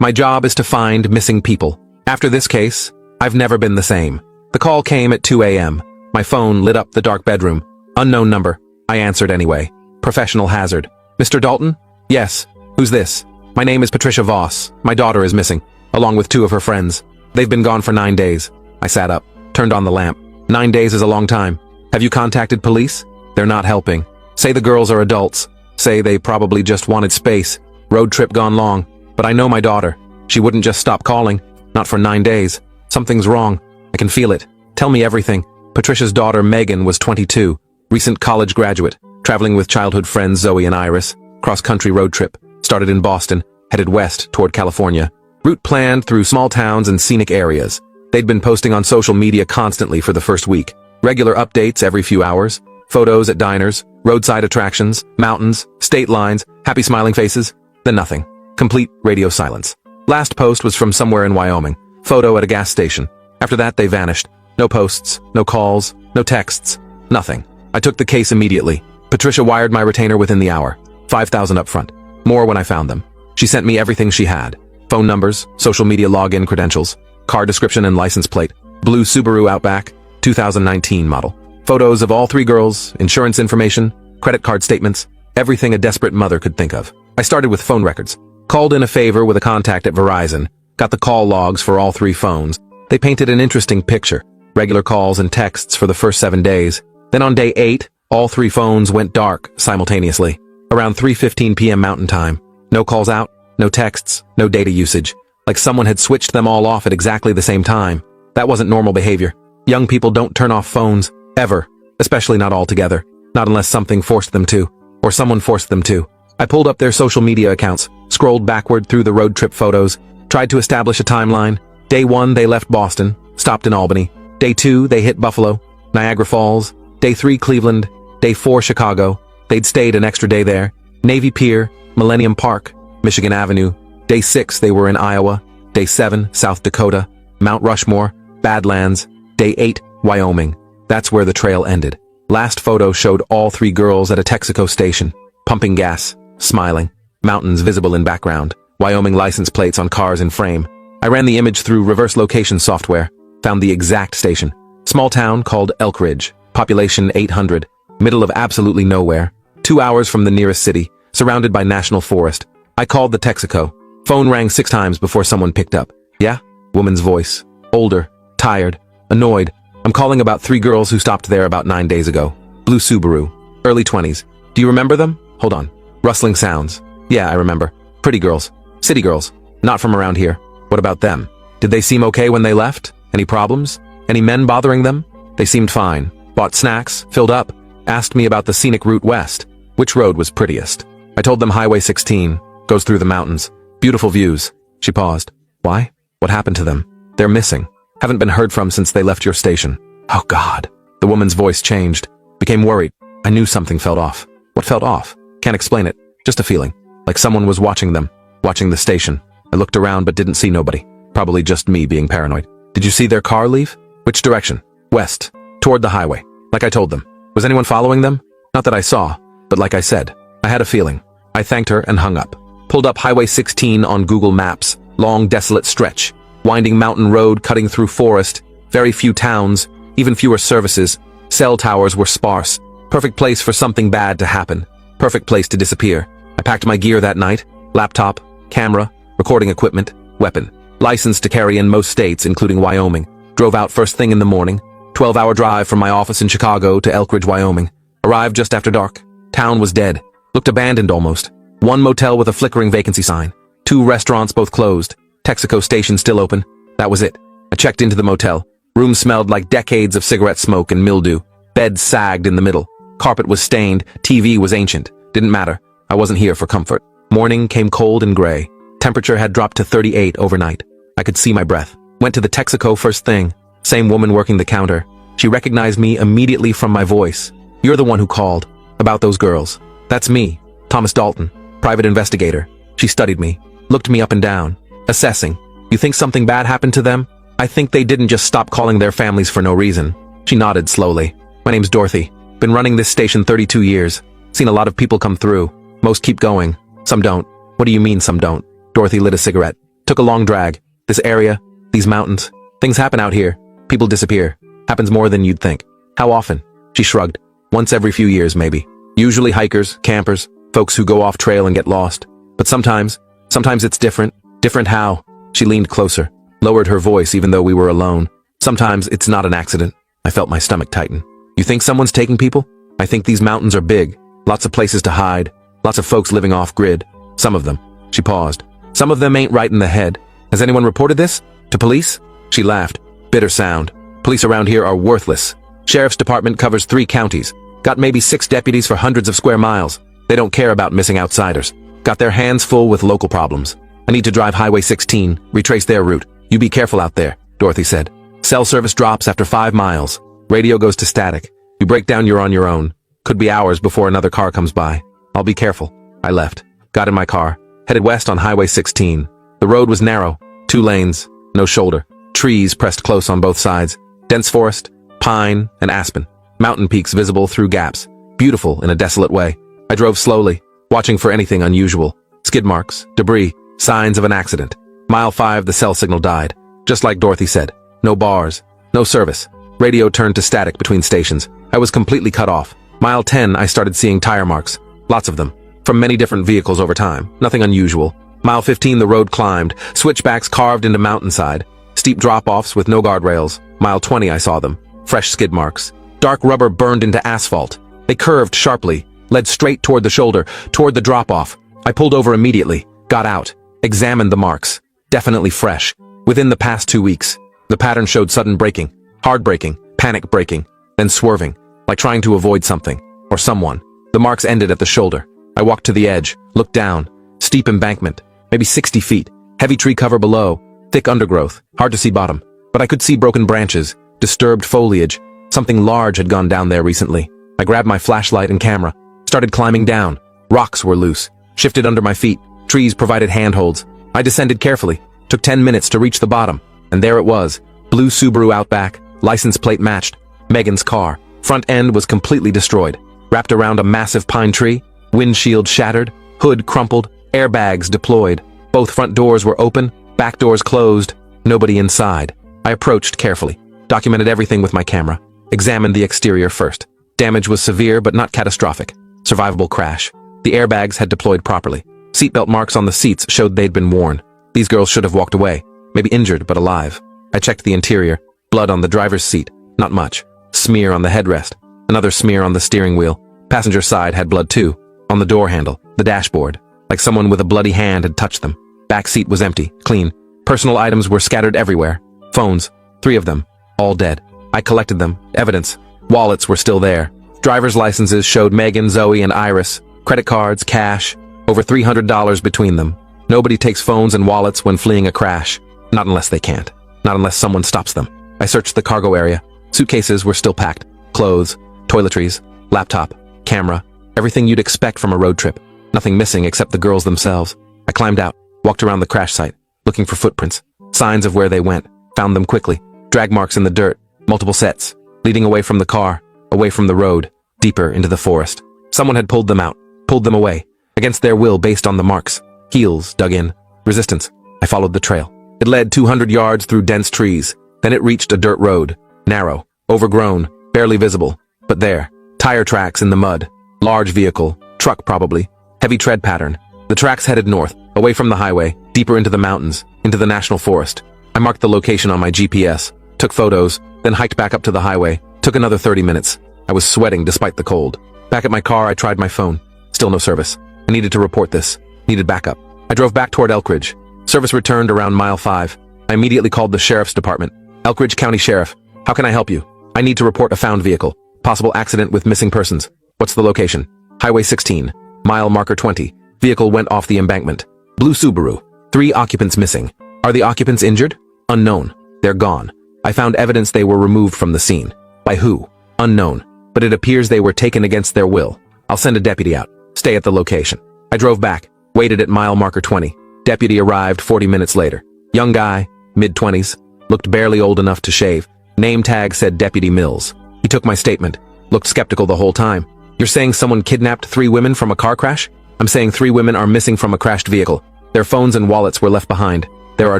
My job is to find missing people. After this case, I've never been the same. The call came at 2 a.m. My phone lit up the dark bedroom. Unknown number. I answered anyway. Professional hazard. Mr. Dalton? Yes. Who's this? My name is Patricia Voss. My daughter is missing, along with 2 of her friends. They've been gone for 9 days. I sat up, turned on the lamp. 9 days is a long time. Have you contacted police? They're not helping. Say the girls are adults. Say they probably just wanted space. Road trip gone long. But I know my daughter. She wouldn't just stop calling. Not for 9 days. Something's wrong. I can feel it. Tell me everything. Patricia's daughter Megan was 22. Recent college graduate. Traveling with childhood friends Zoe and Iris. Cross-country road trip. Started in Boston. Headed west toward California. Route planned through small towns and scenic areas. They'd been posting on social media constantly for the first week. Regular updates every few hours. Photos at diners, roadside attractions, mountains, state lines, happy smiling faces. Then nothing. Complete radio silence. Last post was from somewhere in Wyoming. Photo at a gas station. After that, they vanished. No posts, no calls, no texts, nothing. I took the case immediately. Patricia wired my retainer within the hour. $5,000 up front. More when I found them. She sent me everything she had. Phone numbers, social media login credentials, car description and license plate, blue Subaru Outback, 2019 model. Photos of all 3 girls, insurance information, credit card statements, everything a desperate mother could think of. I started with phone records. Called in a favor with a contact at Verizon. Got the call logs for all 3 phones. They painted an interesting picture. Regular calls and texts for the first 7 days. Then on day 8, all 3 phones went dark simultaneously. Around 3:15 p.m. Mountain Time. No calls out, no texts, no data usage. Like someone had switched them all off at exactly the same time. That wasn't normal behavior. Young people don't turn off phones, ever. Especially not all together. Not unless something forced them to. Or someone forced them to. I pulled up their social media accounts, scrolled backward through the road trip photos, tried to establish a timeline. Day 1, they left Boston, stopped in Albany. Day 2, they hit Buffalo, Niagara Falls. Day 3, Cleveland. Day 4, Chicago. They'd stayed an extra day there. Navy Pier, Millennium Park, Michigan Avenue. Day 6, they were in Iowa. Day 7, South Dakota, Mount Rushmore, Badlands. Day 8, Wyoming. That's where the trail ended. Last photo showed all 3 girls at a Texaco station, pumping gas, smiling, mountains visible in background, Wyoming license plates on cars in frame. I ran the image through reverse location software, found the exact station. Small town called Elk Ridge, population 800, middle of absolutely nowhere, 2 hours from the nearest city, surrounded by national forest. I called the Texaco. Phone rang 6 times before someone picked up. Yeah? Woman's voice. Older, tired, annoyed. I'm calling about 3 girls who stopped there about 9 days ago. Blue Subaru. Early 20s. Do you remember them? Hold on. Rustling sounds. Yeah, I remember. Pretty girls. City girls. Not from around here. What about them? Did they seem okay when they left? Any problems? Any men bothering them? They seemed fine. Bought snacks, filled up, asked me about the scenic route west. Which road was prettiest? I told them Highway 16. Goes through the mountains. Beautiful views. She paused. Why? What happened to them? They're missing. Haven't been heard from since they left your station. Oh God. The woman's voice changed. Became worried. I knew something felt off. What felt off? Can't explain it. Just a feeling. Like someone was watching them. Watching the station. I looked around but didn't see nobody. Probably just me being paranoid. Did you see their car leave? Which direction? West. Toward the highway. Like I told them. Was anyone following them? Not that I saw, but like I said, I had a feeling. I thanked her and hung up. Pulled up Highway 16 on Google Maps. Long, desolate stretch. Winding mountain road cutting through forest. Very few towns. Even fewer services. Cell towers were sparse. Perfect place for something bad to happen. Perfect place to disappear. I packed my gear that night. Laptop, camera, recording equipment, weapon. License to carry in most states, including Wyoming. Drove out first thing in the morning. 12-hour drive from my office in Chicago to Elk Ridge, Wyoming. Arrived just after dark. Town was dead. Looked abandoned almost. 1 motel with a flickering vacancy sign. 2 restaurants both closed. Texaco station still open. That was it. I checked into the motel. Room smelled like decades of cigarette smoke and mildew. Bed sagged in the middle. Carpet was stained. TV was ancient. Didn't matter. I wasn't here for comfort. Morning came cold and gray. Temperature had dropped to 38 overnight. I could see my breath. Went to the Texaco first thing. Same woman working the counter. She recognized me immediately from my voice. You're the one who called. About those girls. That's me. Thomas Dalton. Private investigator. She studied me. Looked me up and down. Assessing. You think something bad happened to them? I think they didn't just stop calling their families for no reason. She nodded slowly. My name's Dorothy. Been running this station 32 years. Seen a lot of people come through. Most keep going. Some don't. What do you mean some don't? Dorothy lit a cigarette. Took a long drag. This area, these mountains. Things happen out here. People disappear. Happens more than you'd think. How often? She shrugged. Once every few years, maybe. Usually hikers, campers, folks who go off trail and get lost. But sometimes it's different. Different how? She leaned closer, lowered her voice even though we were alone. Sometimes it's not an accident. I felt my stomach tighten. You think someone's taking people? I think these mountains are big. Lots of places to hide. Lots of folks living off-grid. Some of them. She paused. Some of them ain't right in the head. Has anyone reported this? To police? She laughed. Bitter sound. Police around here are worthless. Sheriff's department covers 3 counties. Got maybe 6 deputies for hundreds of square miles. They don't care about missing outsiders. Got their hands full with local problems. I need to drive Highway 16, retrace their route. You be careful out there, Dorothy said. Cell service drops after 5 miles. Radio goes to static. You break down, you're on your own. Could be hours before another car comes by. I'll be careful. I left. Got in my car. Headed west on Highway 16. The road was narrow. 2 lanes. No shoulder. Trees pressed close on both sides. Dense forest. Pine and aspen. Mountain peaks visible through gaps. Beautiful in a desolate way. I drove slowly, watching for anything unusual. Skid marks, debris, signs of an accident. Mile 5, the cell signal died. Just like Dorothy said. No bars. No service. Radio turned to static between stations. I was completely cut off. Mile 10, I started seeing tire marks. Lots of them. From many different vehicles over time. Nothing unusual. Mile 15, the road climbed. Switchbacks carved into mountainside. Steep drop-offs with no guardrails. Mile 20, I saw them. Fresh skid marks. Dark rubber burned into asphalt. They curved sharply, led straight toward the shoulder, toward the drop-off. I pulled over immediately, got out, examined the marks. Definitely fresh. Within the past 2 weeks. The pattern showed sudden braking, hard braking, panic braking, then swerving, like trying to avoid something, or someone. The marks ended at the shoulder. I walked to the edge, looked down. Steep embankment, maybe 60 feet. Heavy tree cover below, thick undergrowth, hard to see bottom. But I could see broken branches, disturbed foliage. Something large had gone down there recently. I grabbed my flashlight and camera, started climbing down. Rocks were loose, shifted under my feet. Trees provided handholds. I descended carefully, took 10 minutes to reach the bottom, and there it was. Blue Subaru Outback, license plate matched. Megan's car. Front end was completely destroyed. Wrapped around a massive pine tree, windshield shattered, hood crumpled, airbags deployed. Both front doors were open, back doors closed, nobody inside. I approached carefully, documented everything with my camera, examined the exterior first. Damage was severe but not catastrophic. Survivable crash. The airbags had deployed properly. Seatbelt marks on the seats showed they'd been worn. These girls should have walked away, maybe injured but alive. I checked the interior. Blood on the driver's seat, not much. Smear on the headrest, another smear on the steering wheel. Passenger side had blood too. On the door handle, the dashboard, like someone with a bloody hand had touched them. Back seat was empty, clean. Personal items were scattered everywhere. Phones, 3 of them, all dead. I collected them, evidence. Wallets were still there. Driver's licenses showed Megan, Zoe, and Iris. Credit cards, cash, over $300 between them. Nobody takes phones and wallets when fleeing a crash. Not unless they can't. Not unless someone stops them. I searched the cargo area. Suitcases were still packed. Clothes, toiletries, laptop, camera, everything you'd expect from a road trip. Nothing missing except the girls themselves. I climbed out, walked around the crash site, looking for footprints, signs of where they went. Found them quickly. Drag marks in the dirt, multiple sets, leading away from the car, away from the road, deeper into the forest. Someone had pulled them out, pulled them away, against their will based on the marks. Heels dug in. Resistance. I followed the trail. It led 200 yards through dense trees. Then it reached a dirt road. Narrow, overgrown, barely visible. But there. Tire tracks in the mud. Large vehicle. Truck probably. Heavy tread pattern. The tracks headed north, away from the highway, deeper into the mountains, into the national forest. I marked the location on my GPS, took photos, then hiked back up to the highway. Took another 30 minutes. I was sweating despite the cold. Back at my car, I tried my phone. Still no service. I needed to report this. Needed backup. I drove back toward Elkridge. Service returned around mile 5. I immediately called the sheriff's department. Elkridge County Sheriff. How can I help you? I need to report a found vehicle. Possible accident with missing persons. What's the location? Highway 16. Mile marker 20. Vehicle went off the embankment. Blue Subaru. 3 occupants missing. Are the occupants injured? Unknown. They're gone. I found evidence they were removed from the scene. By who? Unknown. But it appears they were taken against their will. I'll send a deputy out. Stay at the location. I drove back. Waited at mile marker 20. Deputy arrived 40 minutes later. Young guy, mid-20s. Looked barely old enough to shave. Name tag said Deputy Mills. He took my statement. Looked skeptical the whole time. You're saying someone kidnapped 3 women from a car crash? I'm saying 3 women are missing from a crashed vehicle. Their phones and wallets were left behind. There are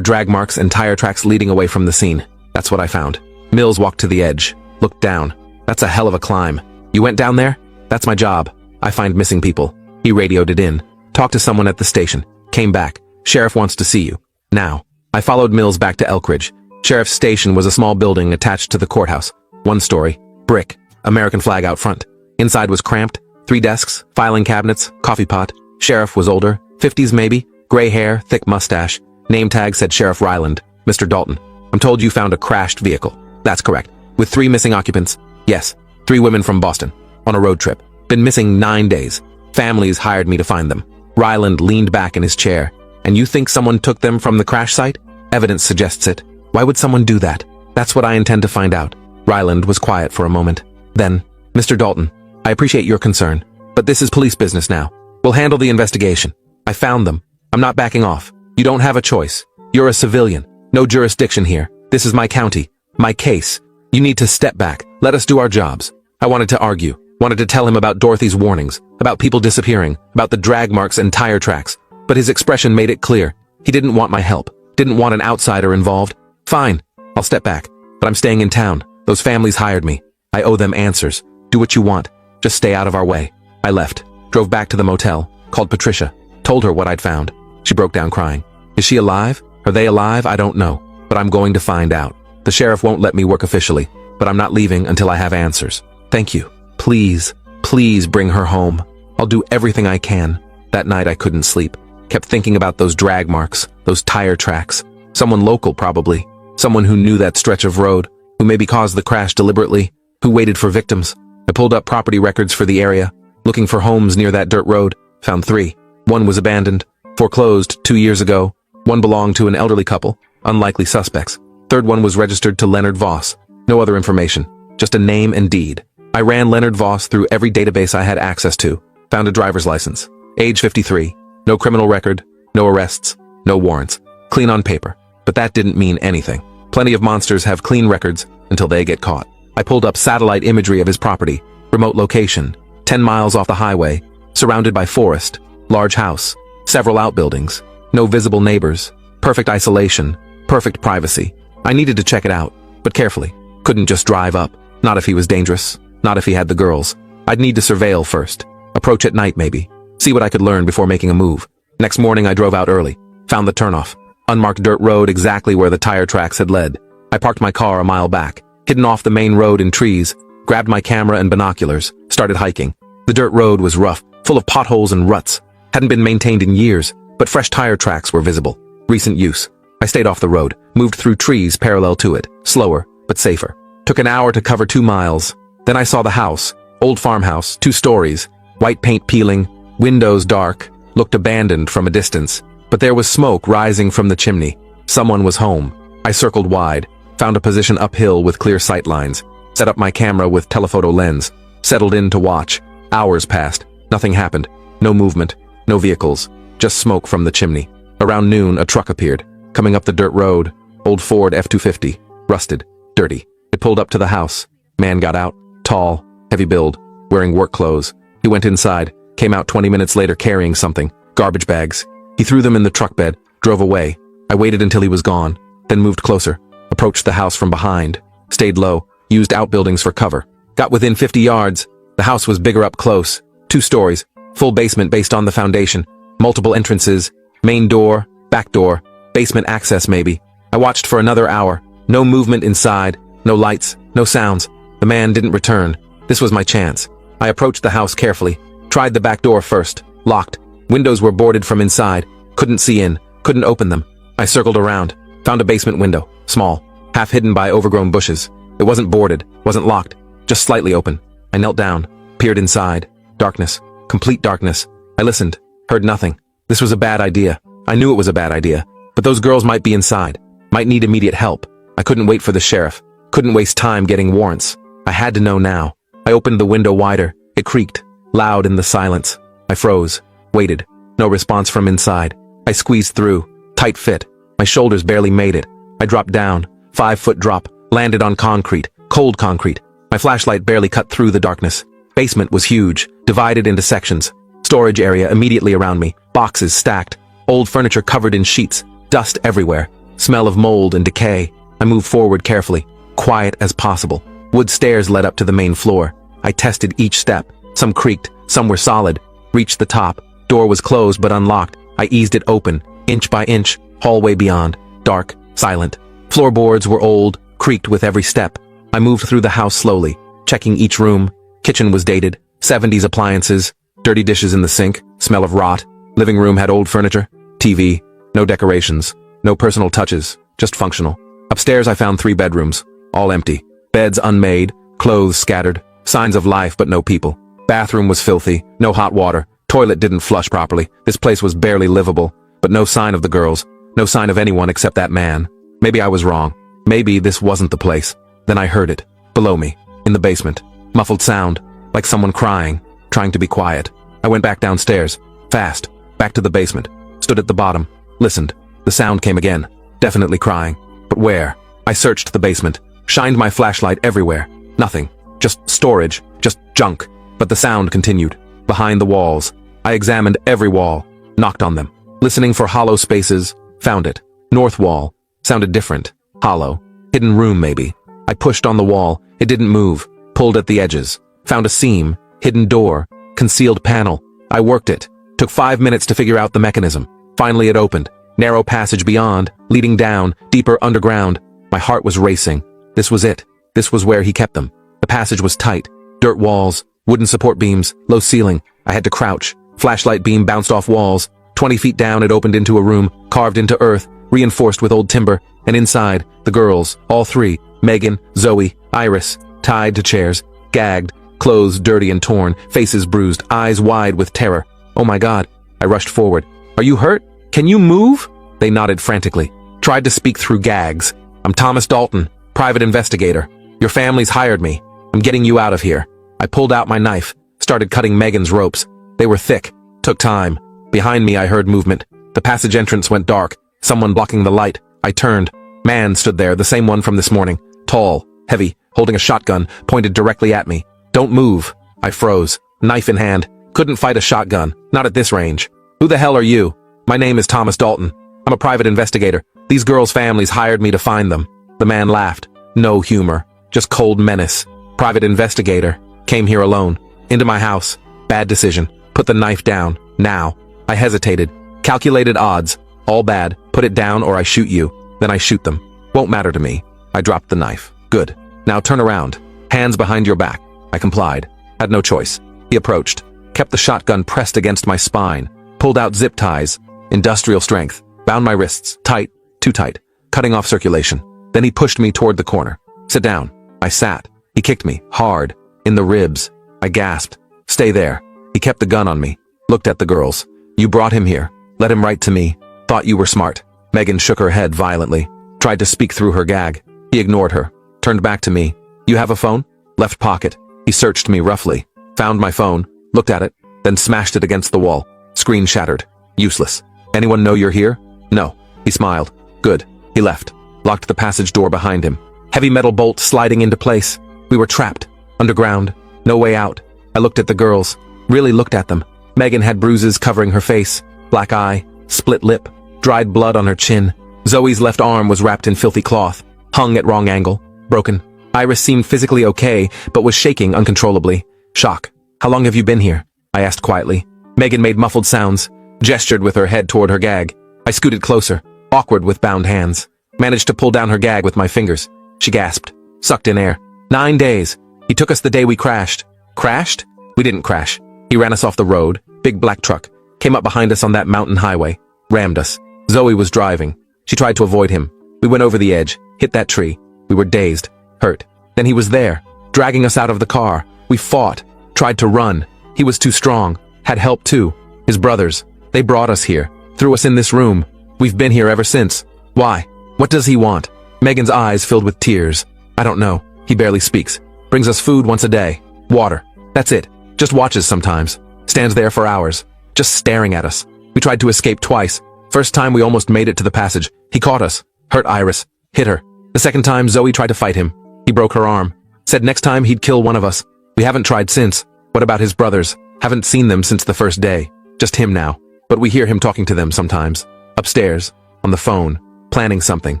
drag marks and tire tracks leading away from the scene. That's what I found. Mills walked to the edge, looked down. That's a hell of a climb. You went down there? That's my job. I find missing people. He radioed it in. Talked to someone at the station. Came back. Sheriff wants to see you. Now. I followed Mills back to Elkridge. Sheriff's station was a small building attached to the courthouse. 1 story. Brick. American flag out front. Inside was cramped. 3 desks, filing cabinets, coffee pot. Sheriff was older. 50s maybe. Gray hair, thick mustache. Name tag said Sheriff Ryland. Mr. Dalton. I'm told you found a crashed vehicle. That's correct. With 3 missing occupants. Yes. 3 women from Boston. On a road trip. Been missing 9 days. Families hired me to find them. Ryland leaned back in his chair. And you think someone took them from the crash site? Evidence suggests it. Why would someone do that? That's what I intend to find out. Ryland was quiet for a moment. Then, Mr. Dalton, I appreciate your concern, but this is police business now. We'll handle the investigation. I found them. I'm not backing off. You don't have a choice. You're a civilian. No jurisdiction here. This is my county. My case. You need to step back. Let us do our jobs. I wanted to argue. Wanted to tell him about Dorothy's warnings, about people disappearing, about the drag marks and tire tracks. But his expression made it clear. He didn't want my help. Didn't want an outsider involved. Fine. I'll step back. But I'm staying in town. Those families hired me. I owe them answers. Do what you want. Just stay out of our way. I left. Drove back to the motel. Called Patricia. Told her what I'd found. She broke down crying. Is she alive? Are they alive? I don't know. But I'm going to find out. The sheriff won't let me work officially. But I'm not leaving until I have answers. Thank you. Please, please bring her home. I'll do everything I can. That night I couldn't sleep. Kept thinking about those drag marks, those tire tracks. Someone local probably. Someone who knew that stretch of road, who maybe caused the crash deliberately, who waited for victims. I pulled up property records for the area, looking for homes near that dirt road. Found 3. 1 was abandoned, foreclosed 2 years ago. 1 belonged to an elderly couple, unlikely suspects. 3rd one was registered to Leonard Voss. No other information, just a name and deed. I ran Leonard Voss through every database I had access to. Found a driver's license. Age 53. No criminal record, no arrests, no warrants. Clean on paper. But that didn't mean anything. Plenty of monsters have clean records until they get caught. I pulled up satellite imagery of his property. Remote location. 10 miles off the highway. Surrounded by forest. Large house. Several outbuildings. No visible neighbors. Perfect isolation. Perfect privacy. I needed to check it out, but carefully. Couldn't just drive up. Not if he was dangerous. Not if he had the girls. I'd need to surveil first. Approach at night maybe. See what I could learn before making a move. Next morning I drove out early. Found the turnoff. Unmarked dirt road exactly where the tire tracks had led. I parked my car a mile back. Hidden off the main road in trees. Grabbed my camera and binoculars. Started hiking. The dirt road was rough, full of potholes and ruts. Hadn't been maintained in years, but fresh tire tracks were visible. Recent use. I stayed off the road. Moved through trees parallel to it. Slower, but safer. Took an hour to cover 2 miles. Then I saw the house. Old farmhouse, 2 stories. White paint peeling. Windows dark, looked abandoned from a distance, but there was smoke rising from the chimney. Someone was home. I circled wide, found a position uphill with clear sight lines, set up my camera with telephoto lens, settled in to watch. Hours passed. Nothing happened. No movement, no vehicles, just smoke from the chimney. Around noon, a truck appeared, coming up the dirt road. Old Ford F-250, rusted, dirty. It pulled up to the house. Man got out, tall, heavy build, wearing work clothes. He went inside. Came out 20 minutes later carrying something. Garbage bags. He threw them in the truck bed, drove away. I waited until he was gone, then moved closer. Approached the house from behind. Stayed low, used outbuildings for cover. Got within 50 yards. The house was bigger up close. 2 stories. Full basement based on the foundation. Multiple entrances. Main door, back door. Basement access maybe. I watched for another hour. No movement inside. No lights. No sounds. The man didn't return. This was my chance. I approached the house carefully. Tried the back door first. Locked. Windows were boarded from inside. Couldn't see in. Couldn't open them. I circled around. Found a basement window. Small. Half hidden by overgrown bushes. It wasn't boarded. Wasn't locked. Just slightly open. I knelt down. Peered inside. Darkness. Complete darkness. I listened. Heard nothing. This was a bad idea. I knew it was a bad idea. But those girls might be inside. Might need immediate help. I couldn't wait for the sheriff. Couldn't waste time getting warrants. I had to know now. I opened the window wider. It creaked. Loud in the silence. I froze. Waited. No response from inside. I squeezed through. Tight fit. My shoulders barely made it. I dropped down. 5-foot drop. Landed on concrete. Cold concrete. My flashlight barely cut through the darkness. Basement was huge. Divided into sections. Storage area immediately around me. Boxes stacked. Old furniture covered in sheets. Dust everywhere. Smell of mold and decay. I moved forward carefully, quiet as possible. Wood stairs led up to the main floor. I tested each step. Some creaked, some were solid. Reached the top. Door was closed but unlocked. I eased it open, inch by inch. Hallway beyond. Dark, silent. Floorboards were old, creaked with every step. I moved through the house slowly, checking each room. Kitchen was dated. 70s appliances. Dirty dishes in the sink. Smell of rot. Living room had old furniture. TV. No decorations. No personal touches. Just functional. Upstairs I found 3 bedrooms. All empty. Beds unmade. Clothes scattered. Signs of life but no people. Bathroom was filthy. No hot water. Toilet didn't flush properly. This place was barely livable. But no sign of the girls. No sign of anyone except that man. Maybe I was wrong. Maybe this wasn't the place. Then I heard it. Below me. In the basement. Muffled sound. Like someone crying. Trying to be quiet. I went back downstairs. Fast. Back to the basement. Stood at the bottom. Listened. The sound came again. Definitely crying. But where? I searched the basement. Shined my flashlight everywhere. Nothing. Just storage. Just junk. But the sound continued. Behind the walls. I examined every wall. Knocked on them. Listening for hollow spaces. Found it. North wall. Sounded different. Hollow. Hidden room maybe. I pushed on the wall. It didn't move. Pulled at the edges. Found a seam. Hidden door. Concealed panel. I worked it. Took 5 minutes to figure out the mechanism. Finally it opened. Narrow passage beyond. Leading down. Deeper underground. My heart was racing. This was it. This was where he kept them. The passage was tight. Dirt walls. Wooden support beams. Low ceiling. I had to crouch. Flashlight beam bounced off walls. 20 feet down it opened into a room. Carved into earth. Reinforced with old timber. And inside, the girls. All 3. Megan, Zoe, Iris. Tied to chairs. Gagged. Clothes dirty and torn. Faces bruised. Eyes wide with terror. Oh my God. I rushed forward. Are you hurt? Can you move? They nodded frantically. Tried to speak through gags. I'm Thomas Dalton, private investigator. Your family's hired me. I'm getting you out of here. I pulled out my knife. Started cutting Megan's ropes. They were thick. Took time. Behind me I heard movement. The passage entrance went dark. Someone blocking the light. I turned. Man stood there, the same one from this morning. Tall, heavy, holding a shotgun, pointed directly at me. Don't move. I froze. Knife in hand. Couldn't fight a shotgun. Not at this range. Who the hell are you? My name is Thomas Dalton. I'm a private investigator. These girls' families hired me to find them. The man laughed. No humor. Just cold menace. Private investigator. Came here alone. Into my house. Bad decision. Put the knife down. Now. I hesitated. Calculated odds. All bad. Put it down or I shoot you. Then I shoot them. Won't matter to me. I dropped the knife. Good. Now turn around. Hands behind your back. I complied. Had no choice. He approached. Kept the shotgun pressed against my spine. Pulled out zip ties. Industrial strength. Bound my wrists. Tight. Too tight. Cutting off circulation. Then he pushed me toward the corner. Sit down. I sat. He kicked me. Hard. In the ribs. I gasped. Stay there. He kept the gun on me. Looked at the girls. You brought him here. Let him write to me. Thought you were smart. Megan shook her head violently. Tried to speak through her gag. He ignored her. Turned back to me. You have a phone? Left pocket. He searched me roughly. Found my phone. Looked at it. Then smashed it against the wall. Screen shattered. Useless. Anyone know you're here? No. He smiled. Good. He left. Locked the passage door behind him. Heavy metal bolt sliding into place. We were trapped. Underground. No way out. I looked at the girls. Really looked at them. Megan had bruises covering her face. Black eye. Split lip. Dried blood on her chin. Zoe's left arm was wrapped in filthy cloth. Hung at wrong angle. Broken. Iris seemed physically okay, but was shaking uncontrollably. Shock. How long have you been here? I asked quietly. Megan made muffled sounds. Gestured with her head toward her gag. I scooted closer. Awkward with bound hands. Managed to pull down her gag with my fingers. She gasped. Sucked in air. 9 days. He took us the day we crashed. Crashed? We didn't crash. He ran us off the road. Big black truck. Came up behind us on that mountain highway. Rammed us. Zoe was driving. She tried to avoid him. We went over the edge. Hit that tree. We were dazed. Hurt. Then he was there. Dragging us out of the car. We fought. Tried to run. He was too strong. Had help too. His brothers. They brought us here. Threw us in this room. We've been here ever since. Why? What does he want? Megan's eyes filled with tears. I don't know. He barely speaks. Brings us food once a day. Water. That's it. Just watches sometimes. Stands there for hours. Just staring at us. We tried to escape twice. First time we almost made it to the passage. He caught us. Hurt Iris. Hit her. The second time Zoe tried to fight him. He broke her arm. Said next time he'd kill one of us. We haven't tried since. What about his brothers? Haven't seen them since the first day. Just him now. But we hear him talking to them sometimes. Upstairs. on the phone, planning something.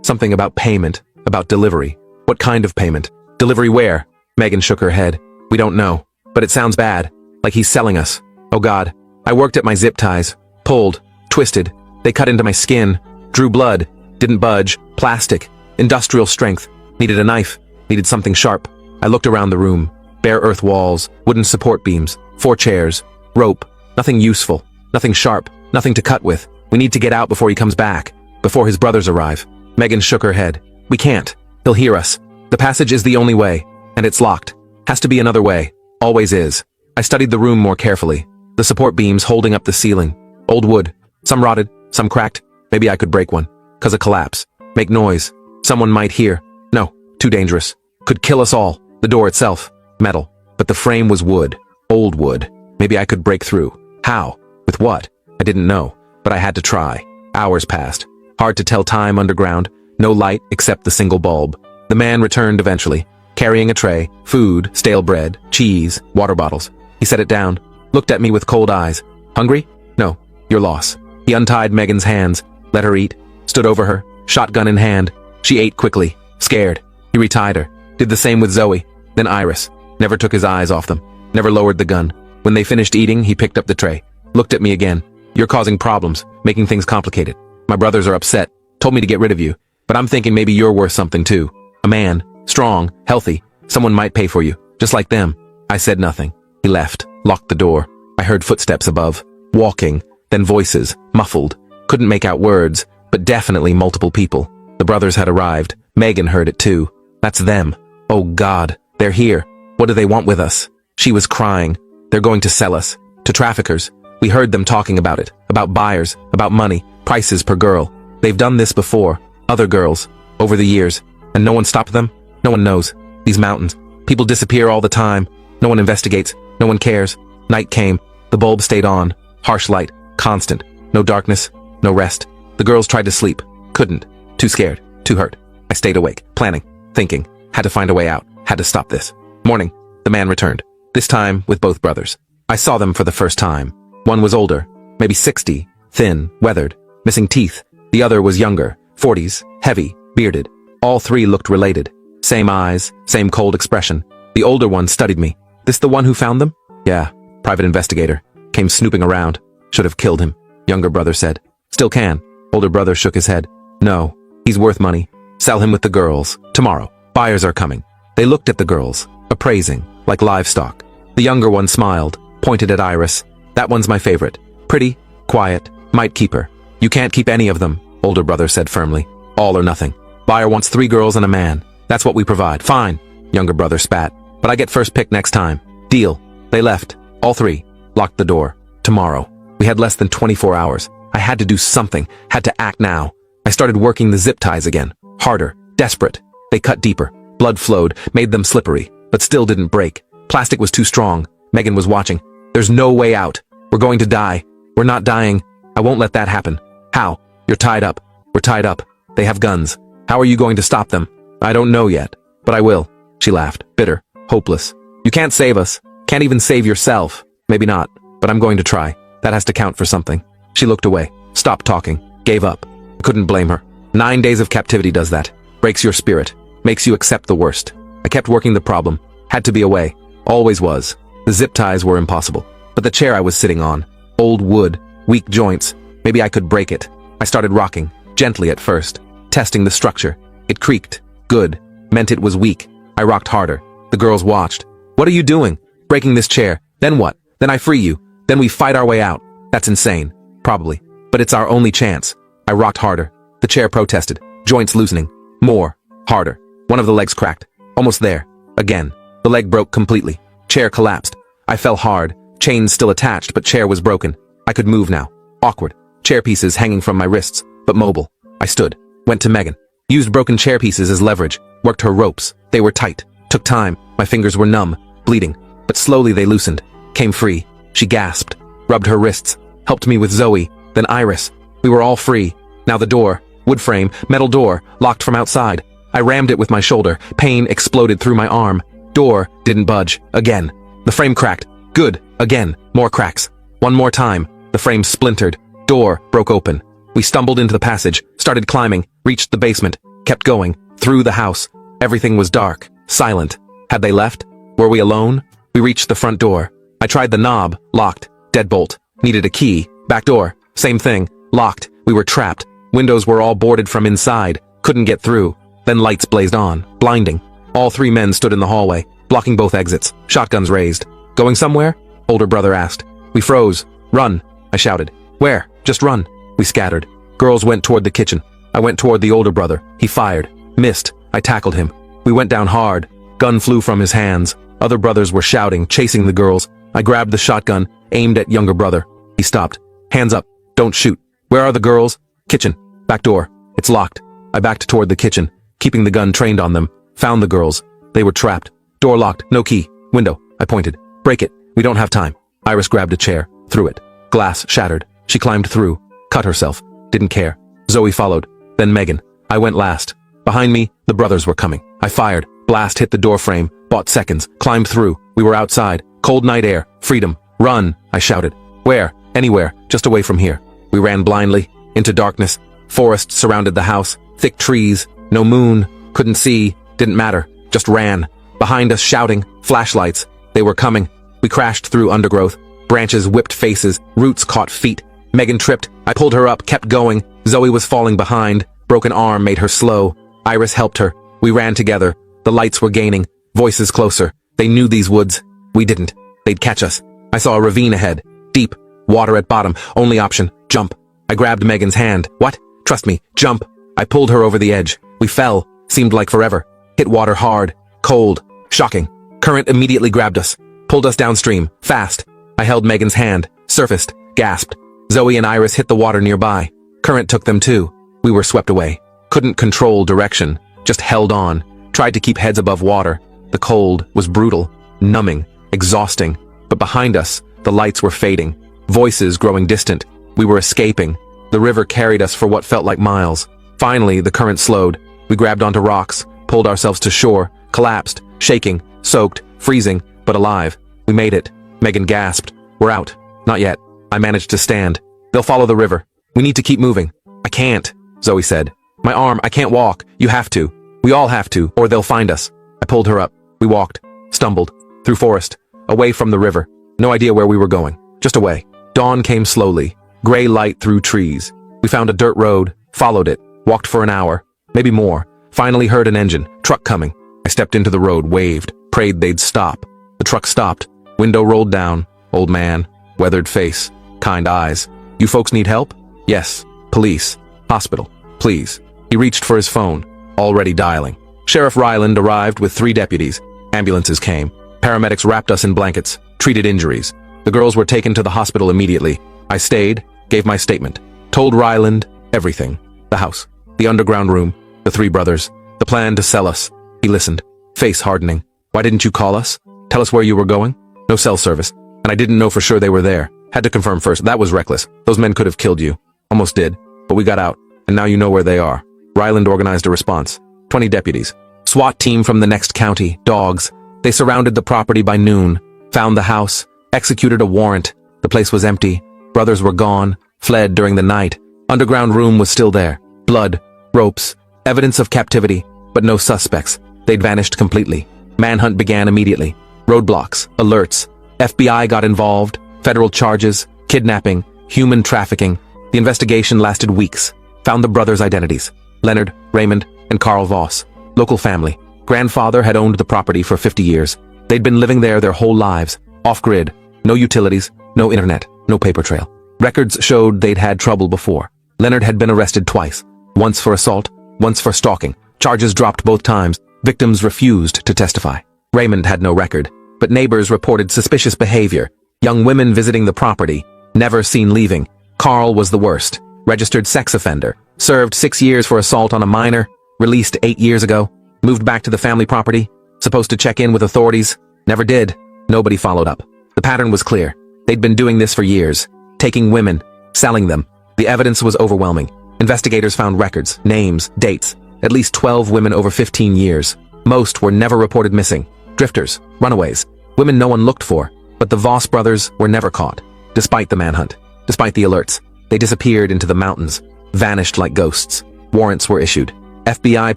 Something about payment, about delivery. What kind of payment? Delivery where? Megan shook her head. We don't know. But it sounds bad. Like he's selling us. Oh God. I worked at my zip ties. Pulled. Twisted. They cut into my skin. Drew blood. Didn't budge. Plastic. Industrial strength. Needed a knife. Needed something sharp. I looked around the room. Bare earth walls. Wooden support beams. 4 chairs. Rope. Nothing useful. Nothing sharp. Nothing to cut with. We need to get out before he comes back. Before his brothers arrive. Megan shook her head. We can't. He'll hear us. The passage is the only way. And it's locked. Has to be another way. Always is. I studied the room more carefully. The support beams holding up the ceiling. Old wood. Some rotted. Some cracked. Maybe I could break one. 'Cause a collapse. Make noise. Someone might hear. No. Too dangerous. Could kill us all. The door itself. Metal. But the frame was wood. Old wood. Maybe I could break through. How? With what? I didn't know. But I had to try. Hours passed. Hard to tell time underground. No light except the single bulb. The man returned eventually, carrying a tray, food, stale bread, cheese, water bottles. He set it down, looked at me with cold eyes. Hungry? No, your loss. He untied Megan's hands, let her eat, stood over her, shotgun in hand. She ate quickly, scared. He retied her, did the same with Zoe, then Iris. Never took his eyes off them, never lowered the gun. When they finished eating, he picked up the tray, looked at me again. You're causing problems, making things complicated. My brothers are upset, told me to get rid of you, but I'm thinking maybe you're worth something too. A man, strong, healthy, someone might pay for you, just like them. I said nothing. He left, locked the door. I heard footsteps above, walking, then voices, muffled. Couldn't make out words, but definitely multiple people. The brothers had arrived. Megan heard it too. That's them. Oh God, they're here. What do they want with us? She was crying. They're going to sell us. To traffickers. We heard them talking about it, about buyers, about money. Prices per girl. They've done this before. Other girls. Over the years. And no one stopped them? No one knows. These mountains. People disappear all the time. No one investigates. No one cares. Night came. The bulb stayed on. Harsh light. Constant. No darkness. No rest. The girls tried to sleep. Couldn't. Too scared. Too hurt. I stayed awake. Planning. Thinking. Had to find a way out. Had to stop this. Morning. The man returned. This time with both brothers. I saw them for the first time. One was older. Maybe 60. Thin. Weathered. Missing teeth. The other was younger, 40s, heavy, bearded. All 3 looked related. Same eyes, same cold expression. The older one studied me. This the one who found them? Yeah, private investigator. Came snooping around. Should have killed him, younger brother said. Still can. Older brother shook his head. No, he's worth money. Sell him with the girls. Tomorrow. Buyers are coming. They looked at the girls, appraising, like livestock. The younger one smiled, pointed at Iris. That one's my favorite. Pretty, quiet, might keep her. You can't keep any of them, older brother said firmly. All or nothing. Buyer wants 3 girls and a man. That's what we provide. Fine, younger brother spat. But I get first pick next time. Deal. They left. All 3. Locked the door. Tomorrow. We had less than 24 hours. I had to do something. Had to act now. I started working the zip ties again. Harder. Desperate. They cut deeper. Blood flowed. Made them slippery. But still didn't break. Plastic was too strong. Megan was watching. There's no way out. We're going to die. We're not dying. I won't let that happen. How? You're tied up. We're tied up. They have guns. How are you going to stop them? I don't know yet. But I will. She laughed. Bitter. Hopeless. You can't save us. Can't even save yourself. Maybe not. But I'm going to try. That has to count for something. She looked away. Stopped talking. Gave up. I couldn't blame her. 9 days of captivity does that. Breaks your spirit. Makes you accept the worst. I kept working the problem. Had to be away. Always was. The zip ties were impossible. But the chair I was sitting on. Old wood. Weak joints. Maybe I could break it. I started rocking. Gently at first. Testing the structure. It creaked. Good. Meant it was weak. I rocked harder. The girls watched. What are you doing? Breaking this chair. Then what? Then I free you. Then we fight our way out. That's insane. Probably. But it's our only chance. I rocked harder. The chair protested. Joints loosening. More. Harder. One of the legs cracked. Almost there. Again. The leg broke completely. Chair collapsed. I fell hard. Chains still attached, but chair was broken. I could move now. Awkward. Chair pieces hanging from my wrists, but mobile. I stood. Went to Megan. Used broken chair pieces as leverage. Worked her ropes. They were tight. Took time. My fingers were numb. Bleeding. But slowly they loosened. Came free. She gasped. Rubbed her wrists. Helped me with Zoe. Then Iris. We were all free. Now the door. Wood frame. Metal door. Locked from outside. I rammed it with my shoulder. Pain exploded through my arm. Door. Didn't budge. Again. The frame cracked. Good. Again. More cracks. One more time. The frame splintered. Door broke open. We stumbled into the passage, started climbing, reached the basement, kept going, through the house. Everything was dark, silent. Had they left? Were we alone? We reached the front door. I tried the knob, locked, deadbolt. Needed a key, back door, same thing, locked. We were trapped. Windows were all boarded from inside, couldn't get through. Then lights blazed on, blinding. All three men stood in the hallway, blocking both exits, shotguns raised. Going somewhere? Older brother asked. We froze. Run, I shouted. Where? Just run. We scattered. Girls went toward the kitchen. I went toward the older brother. He fired. Missed. I tackled him. We went down hard. Gun flew from his hands. Other brothers were shouting, chasing the girls. I grabbed the shotgun, aimed at younger brother. He stopped. Hands up. Don't shoot. Where are the girls? Kitchen. Back door. It's locked. I backed toward the kitchen, keeping the gun trained on them. Found the girls. They were trapped. Door locked. No key. Window. I pointed. Break it. We don't have time. Iris grabbed a chair. Threw it. Glass shattered. She climbed through. Cut herself. Didn't care. Zoe followed. Then Megan. I went last. Behind me, the brothers were coming. I fired. Blast hit the door frame. Bought seconds. Climbed through. We were outside. Cold night air. Freedom. Run, I shouted. Where? Anywhere. Just away from here. We ran blindly. Into darkness. Forest surrounded the house. Thick trees. No moon. Couldn't see. Didn't matter. Just ran. Behind us shouting. Flashlights. They were coming. We crashed through undergrowth. Branches whipped faces. Roots caught feet. Megan tripped. I pulled her up, kept going. Zoe was falling behind. Broken arm made her slow. Iris helped her. We ran together. The lights were gaining. Voices closer. They knew these woods. We didn't. They'd catch us. I saw a ravine ahead. Deep. Water at bottom. Only option. Jump. I grabbed Megan's hand. What? Trust me. Jump. I pulled her over the edge. We fell. Seemed like forever. Hit water hard. Cold. Shocking. Current immediately grabbed us. Pulled us downstream. Fast. I held Megan's hand. Surfaced. Gasped. Zoe and Iris hit the water nearby. Current took them too. We were swept away. Couldn't control direction. Just held on. Tried to keep heads above water. The cold was brutal. Numbing. Exhausting. But behind us, the lights were fading. Voices growing distant. We were escaping. The river carried us for what felt like miles. Finally, the current slowed. We grabbed onto rocks, pulled ourselves to shore, collapsed, shaking, soaked, freezing, but alive. We made it. Megan gasped. We're out. Not yet. I managed to stand. They'll follow the river. We need to keep moving. I can't, Zoe said. My arm, I can't walk. You have to. We all have to, or they'll find us. I pulled her up. We walked, stumbled, through forest, away from the river. No idea where we were going. Just away. Dawn came slowly. Gray light through trees. We found a dirt road, followed it, walked for an hour, maybe more. Finally heard an engine, truck coming. I stepped into the road, waved, prayed they'd stop. The truck stopped. Window rolled down. Old man, weathered face, kind eyes. You folks need help? Yes. Police. Hospital. Please. He reached for his phone, already dialing. Sheriff Ryland arrived with 3 deputies. Ambulances came. Paramedics wrapped us in blankets, treated injuries. The girls were taken to the hospital immediately. I stayed, gave my statement, told Ryland everything. The house, the underground room, the 3 brothers, the plan to sell us. He listened, face hardening. Why didn't you call us? Tell us where you were going? No cell service. And I didn't know for sure they were there. Had to confirm first. That was reckless. Those men could have killed you. Almost did. But we got out. And now you know where they are. Ryland organized a response. 20 deputies. SWAT team from the next county. Dogs. They surrounded the property by noon. Found the house. Executed a warrant. The place was empty. Brothers were gone. Fled during the night. Underground room was still there. Blood. Ropes. Evidence of captivity. But no suspects. They'd vanished completely. Manhunt began immediately. Roadblocks. Alerts. FBI got involved. Federal charges. Kidnapping. Human trafficking. The investigation lasted weeks. Found the brothers' identities. Leonard, Raymond, and Carl Voss. Local family. Grandfather had owned the property for 50 years. They'd been living there their whole lives. Off-grid. No utilities. No internet. No paper trail. Records showed they'd had trouble before. Leonard had been arrested twice. Once for assault. Once for stalking. Charges dropped both times. Victims refused to testify. Raymond had no record. But neighbors reported suspicious behavior. Young women visiting the property. Never seen leaving. Carl was the worst. Registered sex offender. Served 6 years for assault on a minor. Released 8 years ago. Moved back to the family property. Supposed to check in with authorities. Never did. Nobody followed up. The pattern was clear. They'd been doing this for years. Taking women. Selling them. The evidence was overwhelming. Investigators found records, names, dates. At least 12 women over 15 years. Most were never reported missing. Drifters. Runaways. Women no one looked for. But the Voss brothers were never caught. Despite the manhunt. Despite the alerts. They disappeared into the mountains. vanished like ghosts. Warrants were issued. FBI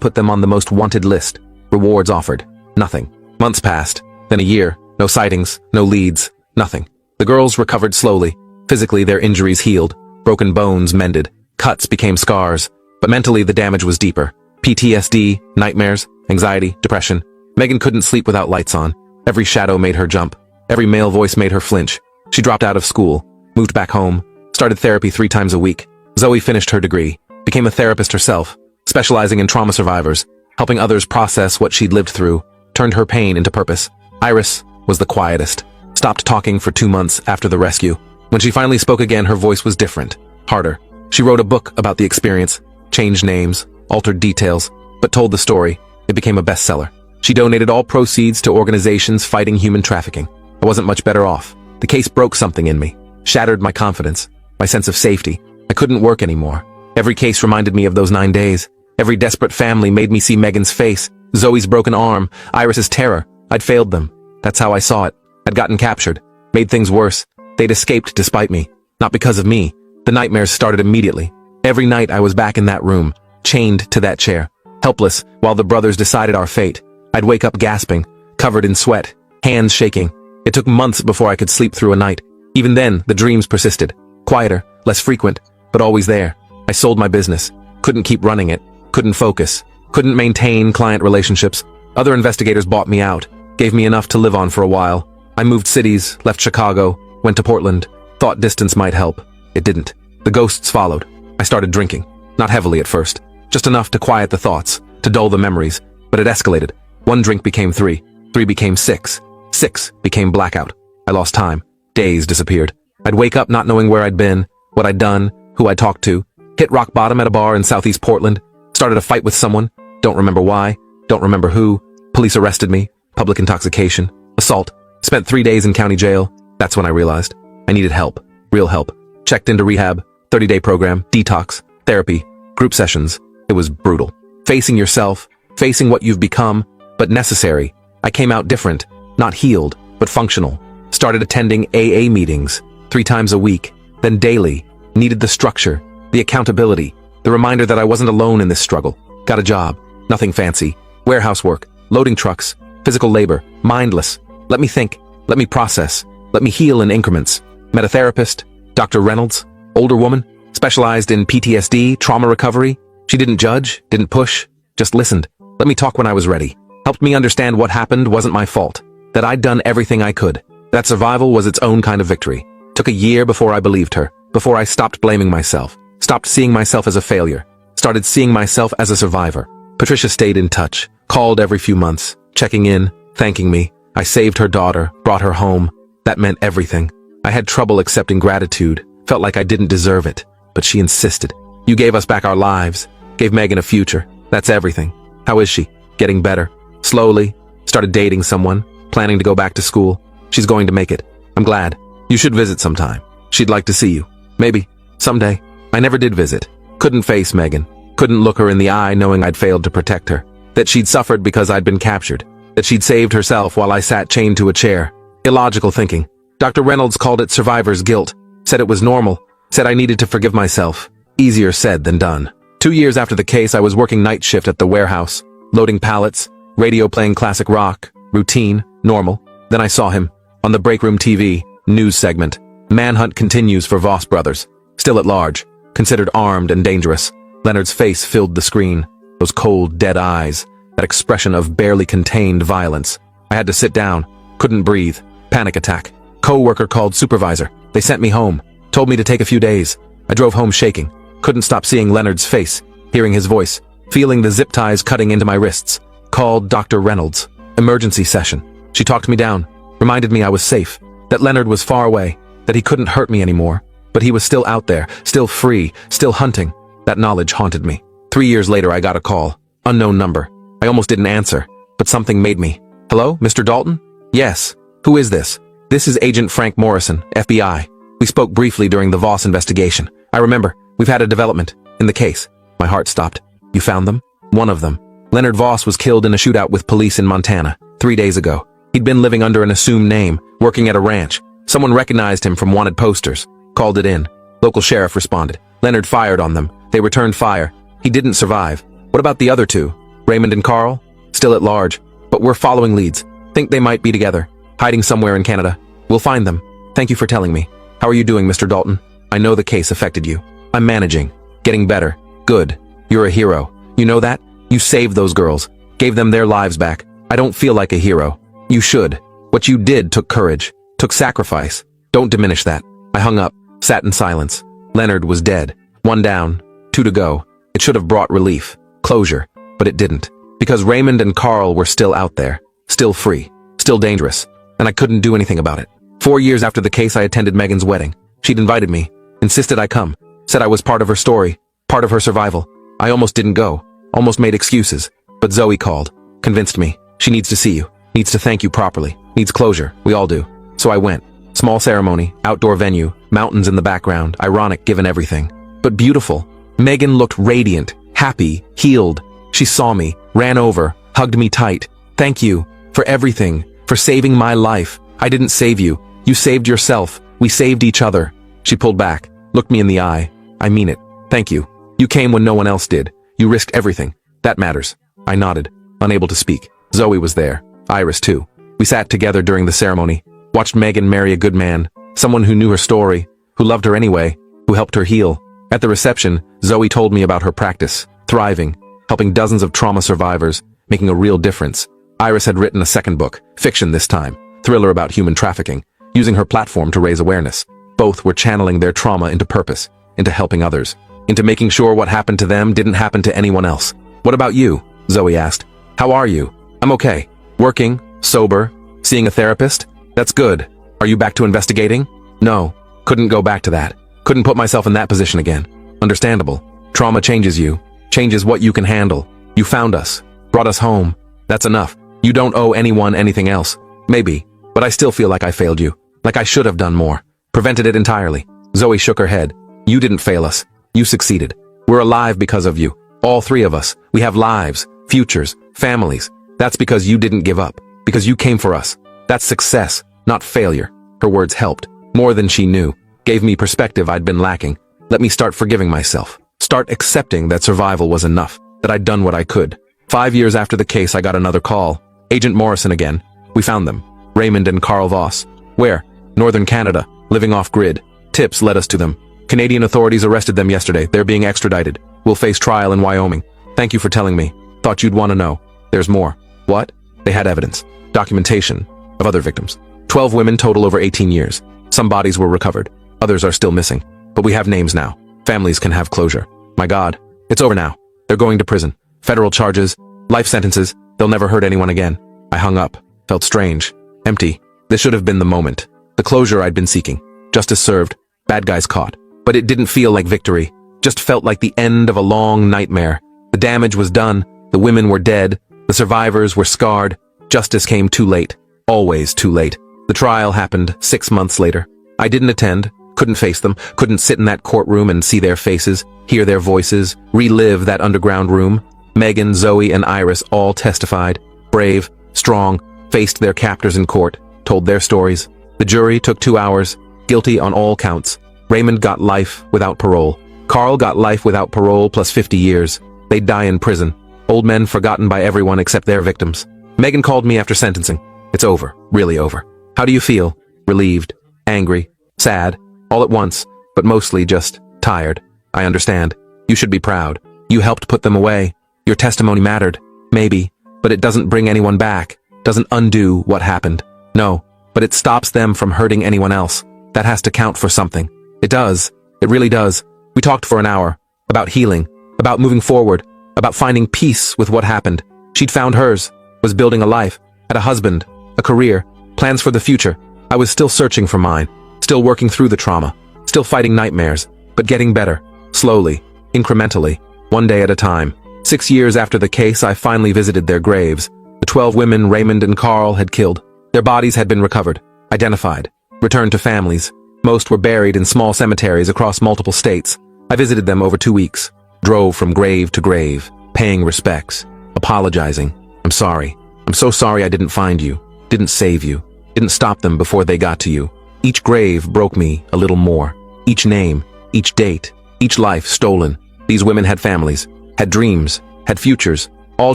put them on the most wanted list. Rewards offered. Nothing. Months passed. Then a year. No sightings. No leads. Nothing. The girls recovered slowly. Physically, their injuries healed. Broken bones mended. Cuts became scars. But mentally, the damage was deeper. PTSD, nightmares, anxiety, depression. Megan couldn't sleep without lights on. Every shadow made her jump. Every male voice made her flinch. She dropped out of school, moved back home, started therapy 3 times a week. Zoe finished her degree, became a therapist herself, specializing in trauma survivors, helping others process what she'd lived through, turned her pain into purpose. Iris was the quietest, stopped talking for 2 months after the rescue. When she finally spoke again, her voice was different, harder. She wrote a book about the experience, changed names, altered details, but told the story. It became a bestseller. She donated all proceeds to organizations fighting human trafficking. I wasn't much better off. The case broke something in me, shattered my confidence, my sense of safety. I couldn't work anymore. Every case reminded me of those 9 days. Every desperate family made me see Megan's face, Zoe's broken arm, Iris's terror. I'd failed them. That's how I saw it. I'd gotten captured, made things worse. They'd escaped despite me, not because of me. The nightmares started immediately. Every night I was back in that room, chained to that chair, helpless while the brothers decided our fate. I'd wake up gasping, covered in sweat, hands shaking. It took months before I could sleep through a night. Even then, the dreams persisted. Quieter, less frequent, but always there. I sold my business. Couldn't keep running it. Couldn't focus. Couldn't maintain client relationships. Other investigators bought me out, gave me enough to live on for a while. I moved cities, left Chicago, went to Portland, thought distance might help. It didn't. The ghosts followed. I started drinking. Not heavily at first. Just enough to quiet the thoughts, to dull the memories. But it escalated. 1 drink became 3. 3 became 6. 6 became blackout. I lost time. Days disappeared. I'd wake up not knowing where I'd been, what I'd done, who I'd talked to. Hit rock bottom at a bar in Southeast Portland. Started a fight with someone. Don't remember why. Don't remember who. Police arrested me. Public intoxication. Assault. Spent 3 days in county jail. That's when I realized I needed help. Real help. Checked into rehab. 30-day program. Detox. Therapy. Group sessions. It was brutal. Facing yourself. Facing what you've become. But necessary. I came out different. Not healed, but functional. Started attending AA meetings 3 times a week, then daily. Needed the structure, the accountability, the reminder that I wasn't alone in this struggle. Got a job, nothing fancy. Warehouse work, loading trucks, physical labor, mindless. Let me think, let me process, let me heal in increments. Met a therapist, Dr. Reynolds, older woman, specialized in PTSD, trauma recovery. She didn't judge, didn't push, just listened. Let me talk when I was ready. Helped me understand what happened wasn't my fault. That I'd done everything I could. That survival was its own kind of victory. Took a year before I believed her, before I stopped blaming myself, stopped seeing myself as a failure, started seeing myself as a survivor. Patricia stayed in touch, called every few months, checking in, thanking me. I saved her daughter, brought her home. That meant everything. I had trouble accepting gratitude, felt like I didn't deserve it, but she insisted. You gave us back our lives, gave Megan a future. That's everything. How is she? Getting better. Slowly. Started dating someone. Planning to go back to school. She's going to make it. I'm glad. You should visit sometime. She'd like to see you. Maybe. Someday. I never did visit. Couldn't face Megan. Couldn't look her in the eye knowing I'd failed to protect her. That she'd suffered because I'd been captured. That she'd saved herself while I sat chained to a chair. Illogical thinking. Dr. Reynolds called it survivor's guilt. Said it was normal. Said I needed to forgive myself. Easier said than done. 2 years after the case, I was working night shift at the warehouse. Loading pallets. Radio playing classic rock. Routine. Normal. Then I saw him. On the break room TV. News segment. Manhunt continues for Voss brothers. Still at large. Considered armed and dangerous. Leonard's face filled the screen. Those cold, dead eyes. That expression of barely contained violence. I had to sit down. Couldn't breathe. Panic attack. Co-worker called supervisor. They sent me home. Told me to take a few days. I drove home shaking. Couldn't stop seeing Leonard's face. Hearing his voice. Feeling the zip ties cutting into my wrists. Called Dr. Reynolds. Emergency session. She talked me down. Reminded me I was safe. That Leonard was far away. That he couldn't hurt me anymore. But he was still out there. Still free. Still hunting. That knowledge haunted me. 3 years later I got a call. Unknown number. I almost didn't answer. But something made me. Hello, Mr. Dalton? Yes. Who is this? This is Agent Frank Morrison, FBI. We spoke briefly during the Voss investigation. I remember. We've had a development. In the case. My heart stopped. You found them? One of them. Leonard Voss was killed in a shootout with police in Montana 3 days ago. He'd been living under an assumed name, working at a ranch. Someone recognized him from wanted posters. Called it in. Local sheriff responded. Leonard fired on them. They returned fire. He didn't survive. What about the other two? Raymond and Carl? Still at large. But we're following leads. Think they might be together, hiding somewhere in Canada. We'll find them. Thank you for telling me. How are you doing, Mr. Dalton? I know the case affected you. I'm managing. Getting better. Good. You're a hero. You know that? You saved those girls. Gave them their lives back. I don't feel like a hero. You should. What you did took courage. Took sacrifice. Don't diminish that. I hung up. Sat in silence. Leonard was dead. 1 down. 2 to go. It should have brought relief. Closure. But it didn't. Because Raymond and Carl were still out there. Still free. Still dangerous. And I couldn't do anything about it. 4 years after the case, I attended Megan's wedding. She'd invited me. Insisted I come. Said I was part of her story. Part of her survival. I almost didn't go. Almost made excuses. But Zoe called. Convinced me. She needs to see you. Needs to thank you properly. Needs closure. We all do. So I went. Small ceremony. Outdoor venue. Mountains in the background. Ironic given everything. But beautiful. Megan looked radiant. Happy. Healed. She saw me. Ran over. Hugged me tight. Thank you. For everything. For saving my life. I didn't save you. You saved yourself. We saved each other. She pulled back. Looked me in the eye. I mean it. Thank you. You came when no one else did. You risked everything. That matters. I nodded. Unable to speak. Zoe was there. Iris too. We sat together during the ceremony. Watched Megan marry a good man. Someone who knew her story. Who loved her anyway. Who helped her heal. At the reception, Zoe told me about her practice. Thriving. Helping dozens of trauma survivors. Making a real difference. Iris had written a second book. Fiction this time. Thriller about human trafficking. Using her platform to raise awareness. Both were channeling their trauma into purpose. Into helping others. Into making sure what happened to them didn't happen to anyone else. What about you? Zoe asked. How are you? I'm okay. Working. Sober. Seeing a therapist? That's good. Are you back to investigating? No. Couldn't go back to that. Couldn't put myself in that position again. Understandable. Trauma changes you. Changes what you can handle. You found us. Brought us home. That's enough. You don't owe anyone anything else. Maybe. But I still feel like I failed you. Like I should have done more. Prevented it entirely. Zoe shook her head. You didn't fail us. You succeeded. We're alive because of you. All 3 of us. We have lives, futures, families. That's because you didn't give up. Because you came for us. That's success, not failure. Her words helped. More than she knew. Gave me perspective I'd been lacking. Let me start forgiving myself. Start accepting that survival was enough. That I'd done what I could. 5 years after the case, I got another call. Agent Morrison again. We found them. Raymond and Carl Voss. Where? Northern Canada. Living off-grid. Tips led us to them. Canadian authorities arrested them yesterday. They're being extradited. We'll face trial in Wyoming. Thank you for telling me. Thought you'd want to know. There's more. What? They had evidence. Documentation. Of other victims. 12 women total over 18 years. Some bodies were recovered. Others are still missing. But we have names now. Families can have closure. My God. It's over now. They're going to prison. Federal charges. Life sentences. They'll never hurt anyone again. I hung up. Felt strange. Empty. This should have been the moment. The closure I'd been seeking. Justice served. Bad guys caught. But it didn't feel like victory. Just felt like the end of a long nightmare. The damage was done. The women were dead. The survivors were scarred. Justice came too late. Always too late. The trial happened 6 months later. I didn't attend. Couldn't face them. Couldn't sit in that courtroom and see their faces, hear their voices, relive that underground room. Megan, Zoe, and Iris all testified. Brave, strong, faced their captors in court, told their stories. The jury took 2 hours. Guilty on all counts. Raymond got life without parole. Carl got life without parole plus 50 years. They'd die in prison. Old men forgotten by everyone except their victims. Megan called me after sentencing. It's over. Really over. How do you feel? Relieved. Angry. Sad. All at once. But mostly just tired. I understand. You should be proud. You helped put them away. Your testimony mattered. Maybe. But it doesn't bring anyone back. Doesn't undo what happened. No. But it stops them from hurting anyone else. That has to count for something. It does. It really does. We talked for an hour. About healing. About moving forward. About finding peace with what happened. She'd found hers. Was building a life. Had a husband. A career. Plans for the future. I was still searching for mine. Still working through the trauma. Still fighting nightmares. But getting better. Slowly. Incrementally. One day at a time. 6 years after the case, I finally visited their graves. The 12 women Raymond and Carl had killed. Their bodies had been recovered. Identified. Returned to families. Most were buried in small cemeteries across multiple states. I visited them over 2 weeks. Drove from grave to grave. Paying respects. Apologizing. I'm sorry. I'm so sorry I didn't find you. Didn't save you. Didn't stop them before they got to you. Each grave broke me a little more. Each name. Each date. Each life stolen. These women had families, had dreams, had futures, all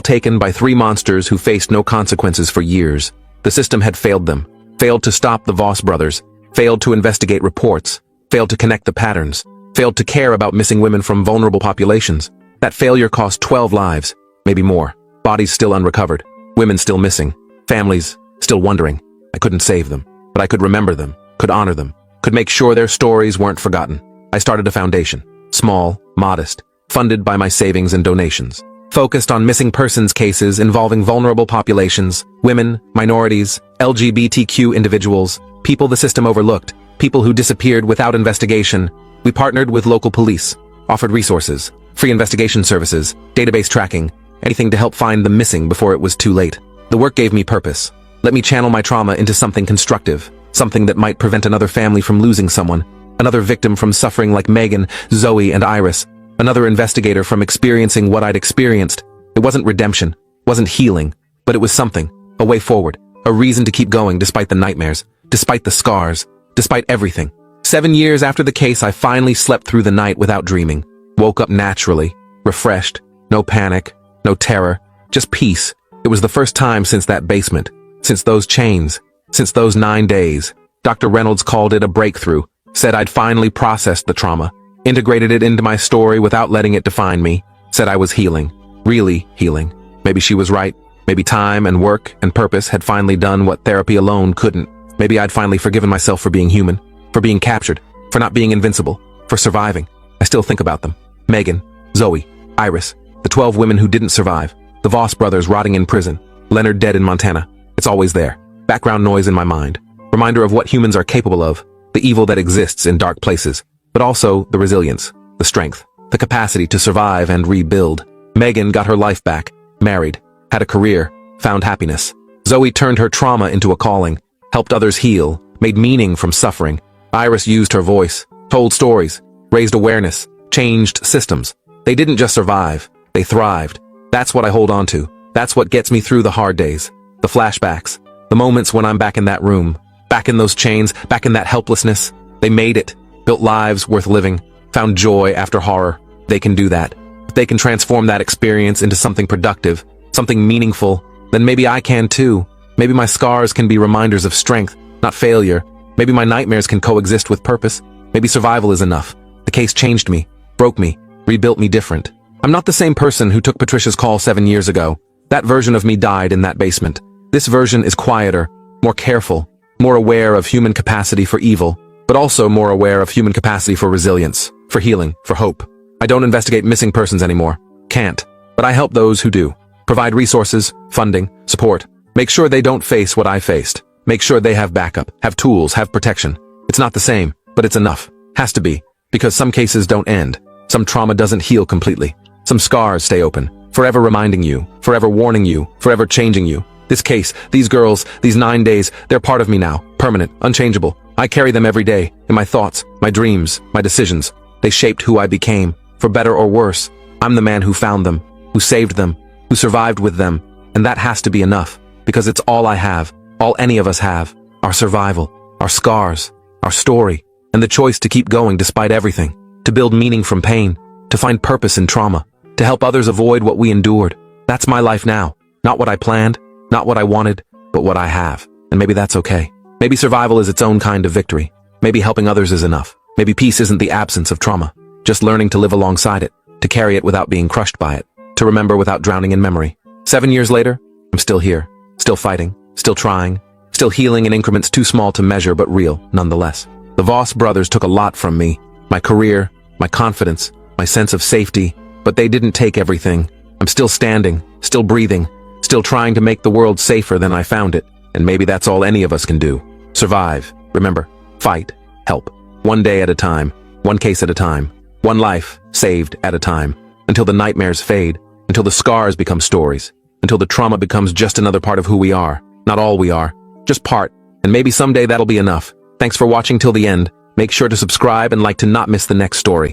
taken by three monsters who faced no consequences for years. The system had failed them, failed to stop the Voss brothers, failed to investigate reports, failed to connect the patterns, failed to care about missing women from vulnerable populations. That failure cost 12 lives, maybe more. Bodies still unrecovered, women still missing, families still wondering. I couldn't save them, but I could remember them, could honor them, could make sure their stories weren't forgotten. I started a foundation, small, modest, funded by my savings and donations, focused on missing persons cases involving vulnerable populations, women, minorities, LGBTQ individuals, people the system overlooked, people who disappeared without investigation. We partnered with local police, offered resources, free investigation services, database tracking, anything to help find the missing before it was too late. The work gave me purpose. Let me channel my trauma into something constructive, something that might prevent another family from losing someone, another victim from suffering like Megan, Zoe, and Iris, another investigator from experiencing what I'd experienced. It wasn't redemption, wasn't healing, but it was something, a way forward, a reason to keep going despite the nightmares, despite the scars, despite everything. 7 years after the case, I finally slept through the night without dreaming, woke up naturally, refreshed, no panic, no terror, just peace. It was the first time since that basement, since those chains, since those 9 days. Dr. Reynolds called it a breakthrough, said I'd finally processed the trauma, integrated it into my story without letting it define me, said I was healing, really healing. Maybe she was right. Maybe time and work and purpose had finally done what therapy alone couldn't. Maybe I'd finally forgiven myself for being human, for being captured, for not being invincible, for surviving. I still think about them. Megan, Zoe, Iris, the 12 women who didn't survive, the Voss brothers rotting in prison, Leonard dead in Montana. It's always there. Background noise in my mind. Reminder of what humans are capable of, the evil that exists in dark places, but also the resilience, the strength, the capacity to survive and rebuild. Megan got her life back, married, had a career, found happiness. Zoe turned her trauma into a calling, helped others heal, made meaning from suffering. Iris used her voice, told stories, raised awareness, changed systems. They didn't just survive, they thrived. That's what I hold on to. That's what gets me through the hard days, the flashbacks, the moments when I'm back in that room, back in those chains, back in that helplessness. They made it, built lives worth living, found joy after horror. They can do that. If they can transform that experience into something productive, something meaningful, then maybe I can too. Maybe my scars can be reminders of strength, not failure. Maybe my nightmares can coexist with purpose. Maybe survival is enough. The case changed me, broke me, rebuilt me different. I'm not the same person who took Patricia's call 7 years ago. That version of me died in that basement. This version is quieter, more careful, more aware of human capacity for evil, but also more aware of human capacity for resilience, for healing, for hope. I don't investigate missing persons anymore. Can't. But I help those who do. Provide resources, funding, support. Make sure they don't face what I faced. Make sure they have backup, have tools, have protection. It's not the same, but it's enough. Has to be. Because some cases don't end. Some trauma doesn't heal completely. Some scars stay open, forever reminding you, forever warning you, forever changing you. This case, these girls, these 9 days, they're part of me now, permanent, unchangeable. I carry them every day, in my thoughts, my dreams, my decisions. They shaped who I became, for better or worse. I'm the man who found them, who saved them, who survived with them, and that has to be enough, because it's all I have, all any of us have, our survival, our scars, our story, and the choice to keep going despite everything, to build meaning from pain, to find purpose in trauma, to help others avoid what we endured. That's my life now, not what I planned, not what I wanted, but what I have, and maybe that's okay. Maybe survival is its own kind of victory. Maybe helping others is enough. Maybe peace isn't the absence of trauma, just learning to live alongside it, to carry it without being crushed by it, to remember without drowning in memory. 7 years later, I'm still here, still fighting, still trying, still healing in increments too small to measure but real, nonetheless. The Voss brothers took a lot from me, my career, my confidence, my sense of safety, but they didn't take everything. I'm still standing, still breathing, still trying to make the world safer than I found it, and maybe that's all any of us can do. Survive, remember, fight, help. One day at a time, one case at a time, one life saved at a time, until the nightmares fade, until the scars become stories, until the trauma becomes just another part of who we are, not all we are, just part, and maybe someday that'll be enough. Thanks for watching till the end. Make sure to subscribe and like to not miss the next story.